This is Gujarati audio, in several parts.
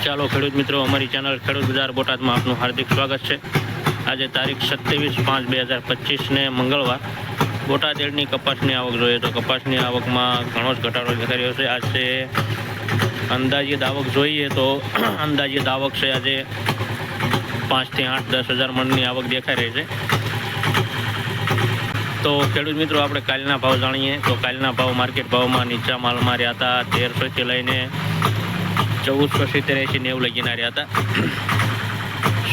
ચાલો ખેડૂત મિત્રો, અમારી ચેનલ ખેડૂત બજાર બોટાદમાં આપનું હાર્દિક સ્વાગત છે। આજે તારીખ 27/5/2025 ને મંગળવાર બોટાદ એડની કપાસની આવક જોઈએ તો કપાસની આવકમાં ઘણો જ ઘટાડો દેખાઈ રહ્યો છે। આજે અંદાજિત આવક જોઈએ તો અંદાજિત આવક છે આજે 5 થી 8 10 હજાર મણની આવક દેખાઈ રહી છે। તો ખેડૂત મિત્રો, આપણે કાલના ભાવ જાણીએ તો કાલના ભાવ માર્કેટ ભાવમાં નીચા માલમાં રહ્યા હતા 1300થી લઈને 1470 80 90 લગીને રહ્યા હતા।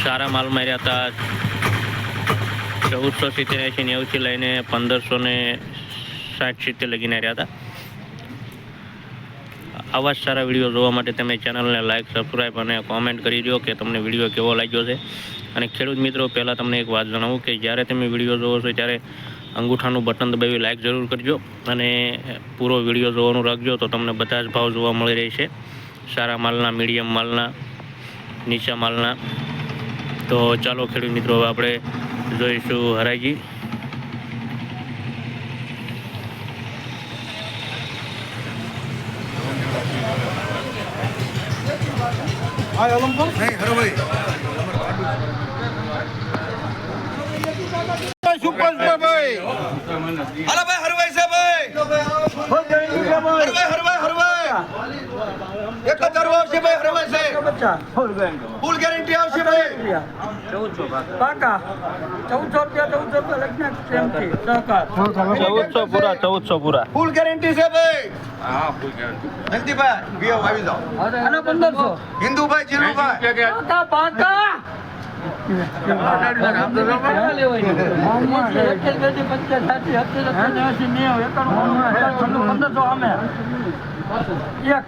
સારા માલમાં રહ્યા હતા 1470 80 90થી લઈને 1560 70 લગીને રહ્યા હતા। આવા જ સારા વિડીયો જોવા માટે તમે ચેનલને લાઇક, સબસ્ક્રાઈબ અને કોમેન્ટ કરી દો કે તમને વિડીયો કેવો લાગ્યો છે। અને ખેડૂત મિત્રો, પહેલાં તમને એક વાત જણાવું કે જ્યારે તમે વિડીયો જોવો છો ત્યારે અંગૂઠાનું બટન દબાવી લાઇક જરૂર કરજો અને પૂરો વિડીયો જોવાનું રાખજો તો તમને બધા જ ભાવ જોવા મળી રહેશે, સારા માલના, મીડિયમ માલના, નીચા માલના। તો ચાલો ખેડૂત મિત્રો, હવે આપણે જોઈશું હરાજી। હાલો ભાઈ, હરવાઈ છે ભાઈ, હરવાઈ 1000 આવશે ભાઈ, હરવાઈ છે ફૂલ ગેરંટી આવશે ભાઈ। 1400 પાકા 1400 રૂપિયા લખના સહકાર 1400 પૂરા, 1400 પૂરા ફૂલ ગેરંટી છે ભાઈ। હા, ફૂલ ગેરંટી જયંતિભાઈ બીઓ આવી જાઓ। અને 1500 હિન્દુભાઈ, જીરુભાઈ પાકા બે 3 4 5 6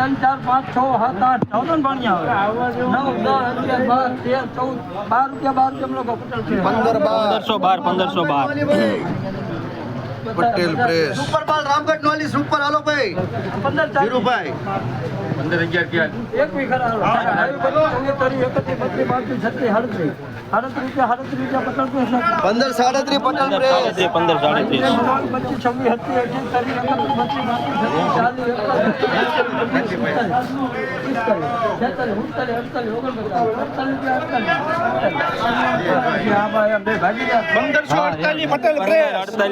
7 8 14 ભણ્યા 9 10 11 12 13 14 12 રૂપિયા 1512 પટેલ પ્રેસ સુપર બાલ રામગઢ નોલી સુપર। હાલો ભાઈ 15 જીરુભાઈ 15 11 એક વી ખરા 31 32 33 37 રૂપિયા 15 37 પટેલ પ્રેસ 15 37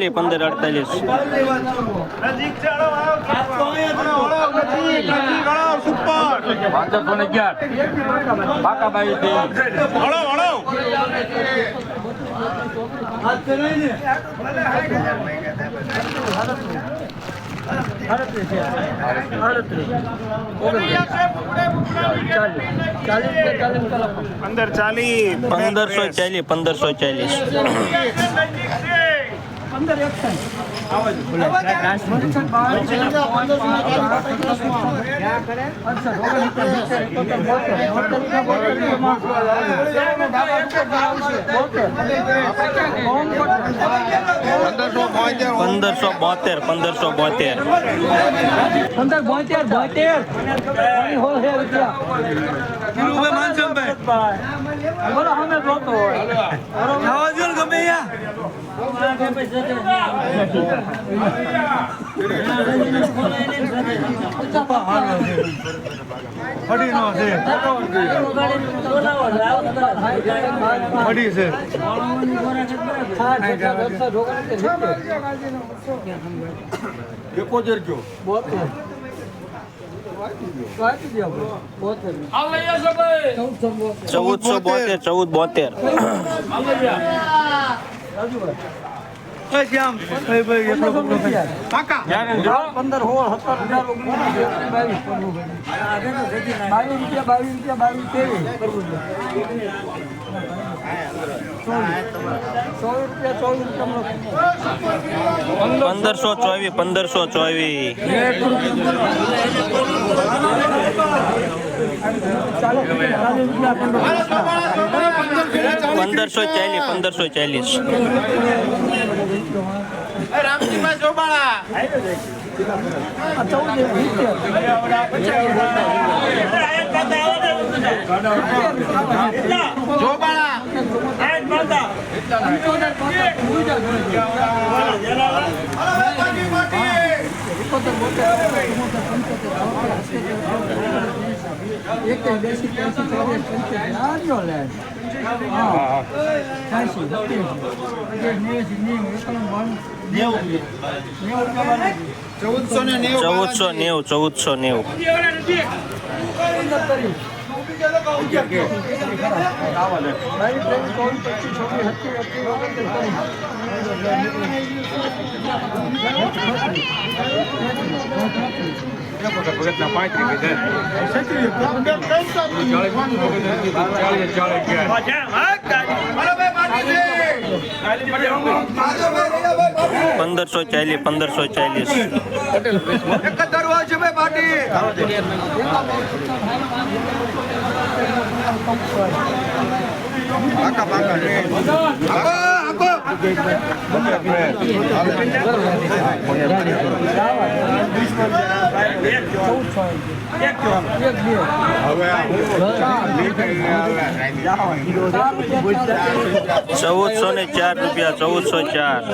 રામજીભાઈ જોબાળા એક બેસી ત્યાંસી ચોવીસ પંચાસ આજો લે હા 80 નેવું ચૌદસો નેવું 1490. પંદરસો 1540. 71 વર્ષભાઈ પાટી ₹1404. 1404.